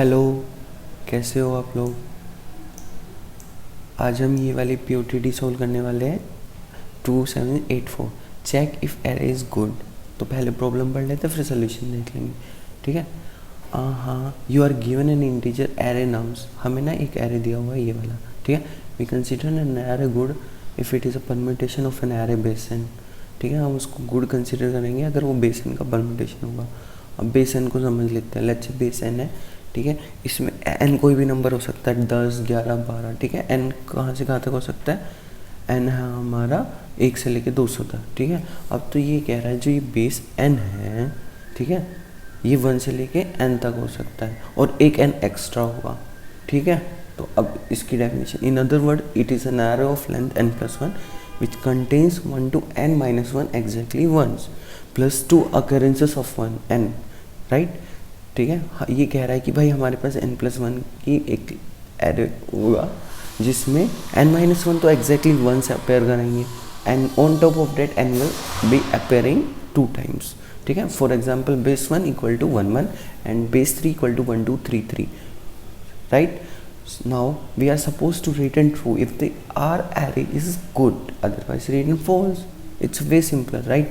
Hello, कैसे हो आप लोग। आज हम ये वाली POTD सोल्व करने वाले हैं 2784। Check if array is good. तो पहले प्रॉब्लम पढ़ लेते हैं फिर सोल्यूशन देख लेंगे, ठीक है। हाँ, you are given an integer array nums. हमें ना एक एरे दिया हुआ है ये वाला, ठीक है। We consider an array good if it is a permutation of an array base n, ठीक है। हम उसको गुड कंसिडर करेंगे अगर वो बेस n का परम्यूटेशन होगा। अब बेस n को समझ लेते हैं। लेट्स से बेस n है, ठीक है। इसमें n कोई भी नंबर हो सकता है, 10, 11, 12, ठीक है। n कहाँ से कहाँ तक हो सकता है, n है हमारा 1 से लेके 200 तक, ठीक है। अब तो ये कह रहा है जो ये बेस n है, ठीक है, ये 1 से लेके n तक हो सकता है और एक n एक्स्ट्रा होगा, ठीक है। तो अब इसकी definition, in other word it is an array of length n+1 which contains 1 to n-1 exactly once plus 2 occurrences of 1 n, right, ठीक है। ये कह रहा है कि भाई हमारे पास n+1 की एक एरे होगा जिसमें n-1 तो एग्जैक्टली 1 से अपेयर करेंगे and on top of that n will be appearing 2 times, ठीक है। For example base 1 equal to 1 1 and base 3 equal to 1 2 3 3, right. Now we are supposed to return true if the R array is good, otherwise return false. It's way simpler, right.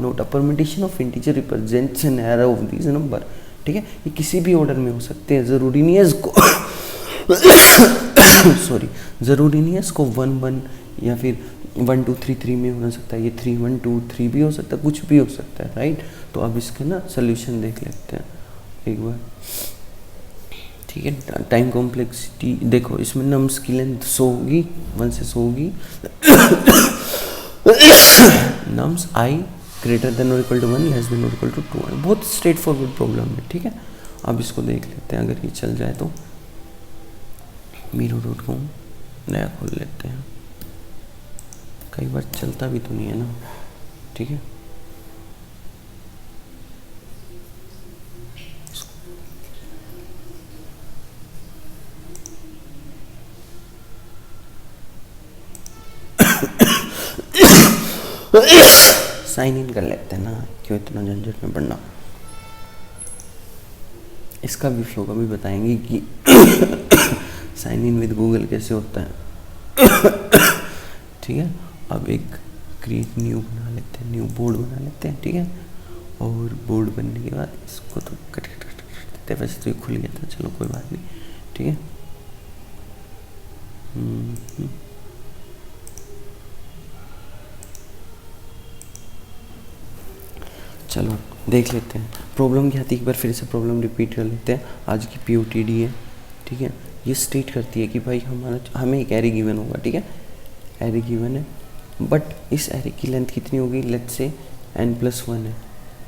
Note a permutation of integer represents an array of these number, ठीक है। ये किसी भी order में हो सकते हैं, ज़रूरी नहीं है इसको सॉरी, ज़रूरी नहीं है इसको 1 1 या फिर 1 2 3 3 में हो सकता है, ये 3 1 2 3 भी हो सकता है, कुछ भी हो सकता है, राइट। तो अब इसके ना सोल्यूशन देख लेते हैं एक बार, ठीक है। टाइम कॉम्प्लेक्सिटी देखो, इसमें नम्स की लेंथ 100 होगी, 1 से 100 होगी नम्स i ग्रेटर देन और इक्वल टू 1 लेस देन और इक्वल टू 2। बहुत स्ट्रेट फॉरवर्ड प्रॉब्लम है, ठीक है। अब इसको देख लेते हैं, अगर ये चल जाए तो miro.com नया खोल लेते हैं। कई बार चलता भी तो नहीं है ना, ठीक है। साइन इन कर लेते हैं ना, क्यों इतना झंझट में पड़ना। इसका भी फ्लो का भी बताएंगे कि साइन इन विद गूगल कैसे होता है ठीक है। अब एक क्रिएट न्यू बना लेते हैं, न्यू बोर्ड बना लेते हैं, ठीक है। और बोर्ड बनने के बाद इसको तो कट देते हैं, वैसे तो ये खुल गया था, चलो कोई बात नहीं, ठीक है। चलो देख लेते हैं प्रॉब्लम क्या थी, एक बार फिर से प्रॉब्लम रिपीट कर लेते हैं। आज की POTD है, ठीक है। ये स्टेट करती है कि भाई हमें एक एरे गिवन होगा, ठीक है। एरे गिवन है, बट इस एरे की लेंथ कितनी होगी, लेट्स से n+1 है,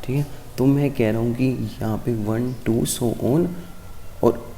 ठीक है। तो मैं कह रहा हूँ कि यहाँ पे 1 2 सो ऑन और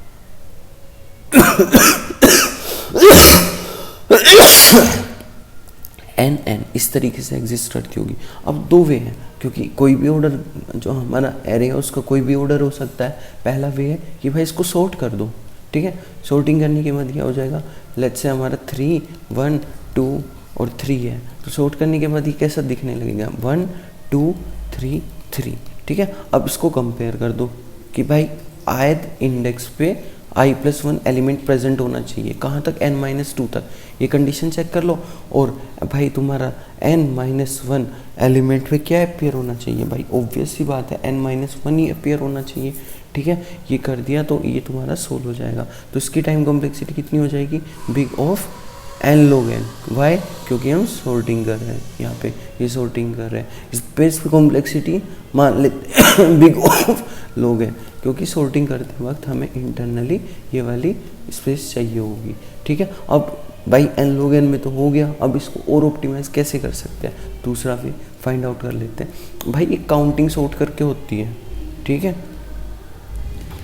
n इस तरीके से एग्जिस्ट करती होगी। अब दो वे हैं, क्योंकि कोई भी ऑर्डर जो हमारा एरे है उसका कोई भी ऑर्डर हो सकता है। पहला वे है कि भाई इसको सॉर्ट कर दो, ठीक है। सॉर्टिंग करने के बाद क्या हो जाएगा, लेट्स से हमारा 3 1 2 और 3 है, तो सॉर्ट करने के बाद ये कैसा दिखने लगेगा, 1 2 3 3, ठीक है। अब इसको कंपेयर कर दो कि भाई आयत इंडेक्स पे i+1 एलिमेंट प्रेजेंट होना चाहिए, कहाँ तक, n-2 तक। ये कंडीशन चेक कर लो और भाई तुम्हारा n-1 एलिमेंट पे क्या अपेयर होना चाहिए, भाई ऑब्वियस सी बात है n-1 ही अपेयर होना चाहिए, ठीक है। ये कर दिया तो ये तुम्हारा सोल्व हो जाएगा। तो इसकी टाइम कॉम्प्लेक्सिटी कितनी हो जाएगी, big of n log n। Why, क्योंकि हम सॉर्टिंग कर रहे हैं, यहाँ पे ये सॉर्टिंग कर रहे हैं। स्पेस कॉम्प्लेक्सिटी मान लेते बिग ऑफ log n, क्योंकि सॉर्टिंग करते वक्त हमें इंटरनली ये वाली स्पेस चाहिए होगी, ठीक है। अब भाई n log n में तो हो गया, अब इसको और ऑप्टिमाइज कैसे कर सकते हैं, दूसरा भी फाइंड आउट कर लेते हैं। भाई एक काउंटिंग सॉर्ट करके होती है, ठीक है।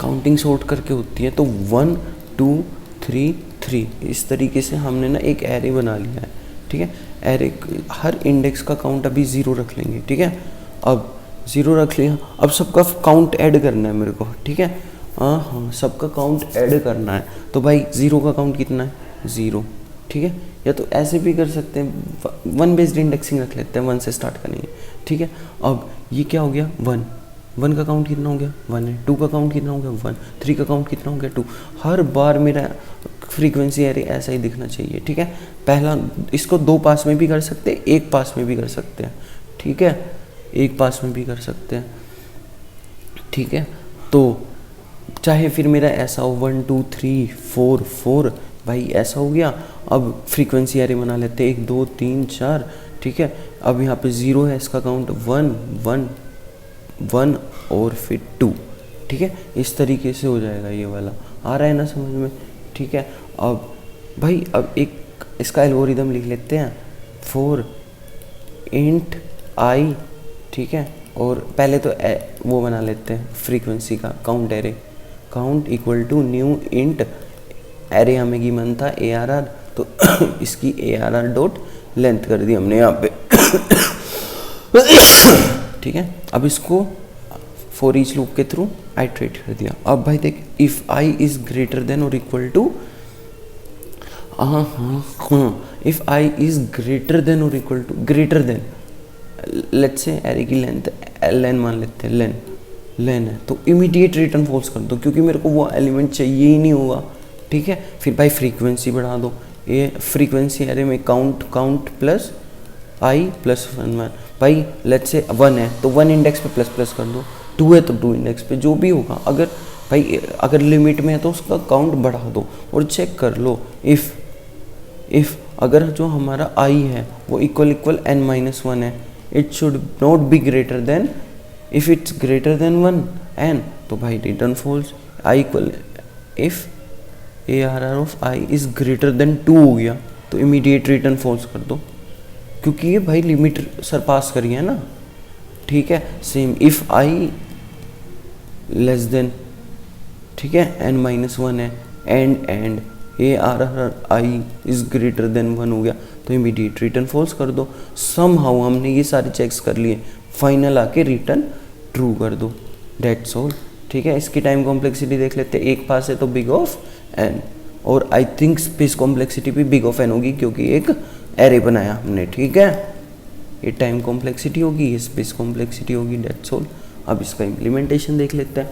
काउंटिंग सॉर्ट करके होती है, तो 1 2 3 3 इस तरीके से हमने ना एक एरे बना लिया है, ठीक है। एरे हर इंडेक्स का काउंट अभी 0 रख लेंगे, ठीक है। अब 0 रख लिया, अब सबका काउंट ऐड करना है मेरे को, ठीक है। हाँ, सबका काउंट ऐड करना है, तो भाई 0 का काउंट कितना है, 0, ठीक है। या तो ऐसे भी कर सकते हैं, 1 बेस्ड इंडेक्सिंग रख लेते हैं, 1 से स्टार्ट करेंगे, ठीक है। अब ये क्या हो गया, 1 1 का काउंट कितना हो गया 1 है, 2 का काउंट कितना हो गया 1, 3 का काउंट कितना हो गया 2। हर बार मेरा फ्रीक्वेंसी एरे ऐसा ही दिखना चाहिए, ठीक है। पहला इसको 2 पास में भी कर सकते हैं, 1 पास में भी कर सकते हैं, ठीक है, 1 पास में भी कर सकते हैं, ठीक है। तो चाहे फिर मेरा ऐसा हो 1 2 3 4 4, भाई ऐसा हो गया। अब फ्रीक्वेंसी एरे बना लेते हैं 1 2 3 4, ठीक है। अब यहाँ पे 0 है, इसका काउंट 1 1 1 और फिर 2, ठीक है। इस तरीके से हो जाएगा, ये वाला आ रहा है ना समझ में, ठीक है। अब भाई अब एक इसका एल्गोरिदम लिख लेते हैं, फॉर इंट आई, ठीक है। और पहले तो वो बना लेते हैं फ्रीक्वेंसी का count array, count equal to new int array हमें गिवन था ARR, तो इसकी ARR डॉट लेंथ कर दी हमने यहाँ पे, ठीक है। अब इसको फॉर ईच लूप के थ्रू आइट्रेट कर दिया। अब भाई देख, if i is greater than और equal to, if i is greater than और equal to, greater than, let's say array की लेंथ लेन मान लेते हैं, लेन है, तो इमीडिएट रिटर्न फॉल्स कर दो, क्योंकि मेरे को वो एलिमेंट चाहिए ही नहीं होगा, ठीक है। फिर भाई फ्रीक्वेंसी बढ़ा दो, ये फ्रीक्वेंसी एरे में काउंट प्लस आई प्लस 1 भाई लेट्स से 1 है तो 1 इंडेक्स पे प्लस प्लस कर दो, 2 है तो 2 इंडेक्स पे, जो भी होगा। अगर भाई अगर लिमिट में है तो उसका काउंट बढ़ा दो और चेक कर लो इफ अगर जो हमारा आई है वो इक्वल n-1 है, it should not be greater than, if it's greater than 1 n, तो भाई return false. I equal, if ARR of i is greater than 2 हो गया तो इमीडिएट रिटर्न फॉल्स कर दो, क्योंकि ये भाई लिमिट सरपास करी है ना, ठीक है। Same if I less then, ठीक है, n-1 है, and ARR I is greater than 1 हो गया तो इमीडिएट रिटर्न फॉल्स कर दो। समहाउ हमने ये सारे चेक्स कर लिए, फाइनल आके रिटर्न ट्रू कर दो, दैट्स ऑल, ठीक है। इसकी टाइम कॉम्प्लेक्सिटी देख लेते हैं, एक पास है तो बिग ऑफ n, और आई थिंक स्पेस कॉम्प्लेक्सिटी भी बिग ऑफ n होगी क्योंकि एक एरे बनाया हमने, ठीक है। ये टाइम कॉम्प्लेक्सिटी होगी, ये स्पेस कॉम्प्लेक्सिटी होगी, दैट्स ऑल। अब इसका इम्प्लीमेंटेशन देख लेते हैं,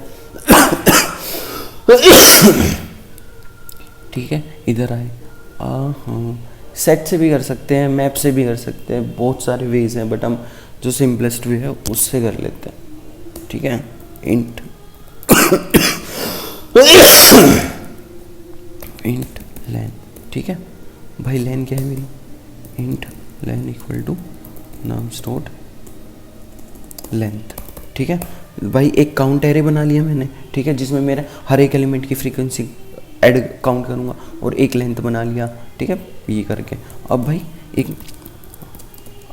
ठीक है। इधर आए, हाँ, सेट से भी कर सकते हैं, मैप से भी कर सकते हैं, बहुत सारे वेज हैं, बट हम जो सिंपलेस्ट वे है उससे कर लेते हैं, ठीक है। इंट इंट लेन, ठीक है भाई, लेन क्या है मेरी, int len equal to nums dot length, ठीक है भाई। एक काउंट एरे बना लिया मैंने, ठीक है, जिसमें मेरा हर एक एलिमेंट की फ्रीक्वेंसी ऐड काउंट करूँगा, और एक लेंथ बना लिया, ठीक है, ये करके। अब भाई एक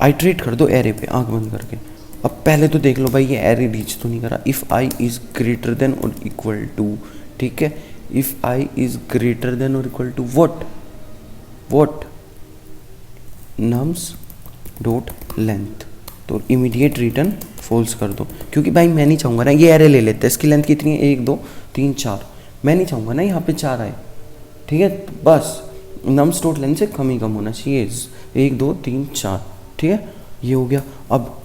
आइट्रेट कर दो एरे पे आंख बंद करके। अब पहले तो देख लो भाई ये एरे रीच तो नहीं करा, if i is greater than और इक्वल टू, ठीक है, if i is greater than और equal to what nums dot length, तो इमीडिएट रिटर्न फॉल्स कर दो, क्योंकि भाई मैं नहीं चाहूँगा ना, ये एरे ले लेते हैं, इसकी लेंथ कितनी है 1 2 3 4, मैं नहीं चाहूँगा ना यहाँ पे 4 आए, ठीक है, बस नम्स डॉट लेंथ से कम ही कम होना चाहिए, 1 2 3 4, ठीक है, ये हो गया। अब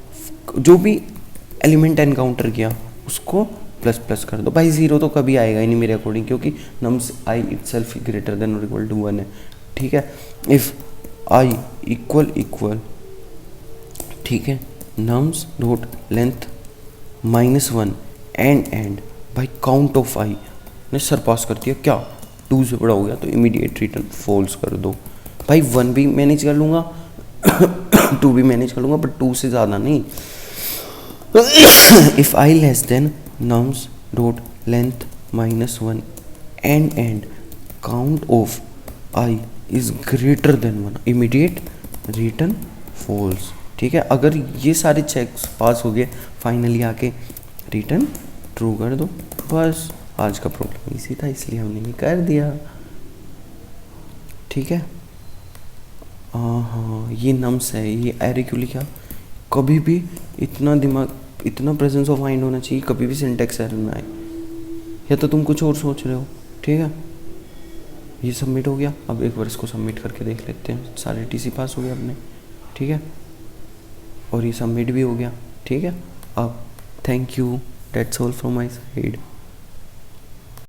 जो भी एलिमेंट एनकाउंटर किया उसको प्लस प्लस कर दो, भाई 0 तो कभी आएगा ही नहीं मेरे अकॉर्डिंग, क्योंकि नम्स आई इटसेल्फ ग्रेटर देन और इक्वल टू 1 है, ठीक है। इफ़ आई इक्वल, ठीक है, नम्स डॉट लेंथ -1 एंड भाई काउंट ऑफ आई ने सरपास कर दिया, क्या 2 से बड़ा हो गया तो इमीडिएट रिटर्न फॉल्स कर दो। भाई 1 भी मैनेज कर लूँगा 2 भी मैनेज कर लूँगा, बट 2 से ज़्यादा नहीं। If i less than nums dot length -1 and count of i is greater than 1, immediate return false, ठीक है। अगर ये सारे चेक्स पास हो गए, फाइनली आके रिटर्न ट्रू कर दो, बस। आज का प्रॉब्लम इसी था, इसलिए हमने ये कर दिया, ठीक है। हाँ, ये नम्स है, ये एरे क्यों लिखा, कभी भी इतना दिमाग, इतना प्रेजेंस ऑफ माइंड होना चाहिए, कभी भी सिंटेक्स एरर ना आए, या तो तुम कुछ और सोच रहे हो, ठीक है। ये सबमिट हो गया, अब एक बार इसको सबमिट करके देख लेते हैं, सारे TC पास हो गए अपने, ठीक है, और ये सबमिट भी हो गया, ठीक है। अब thank you. That's all from my side.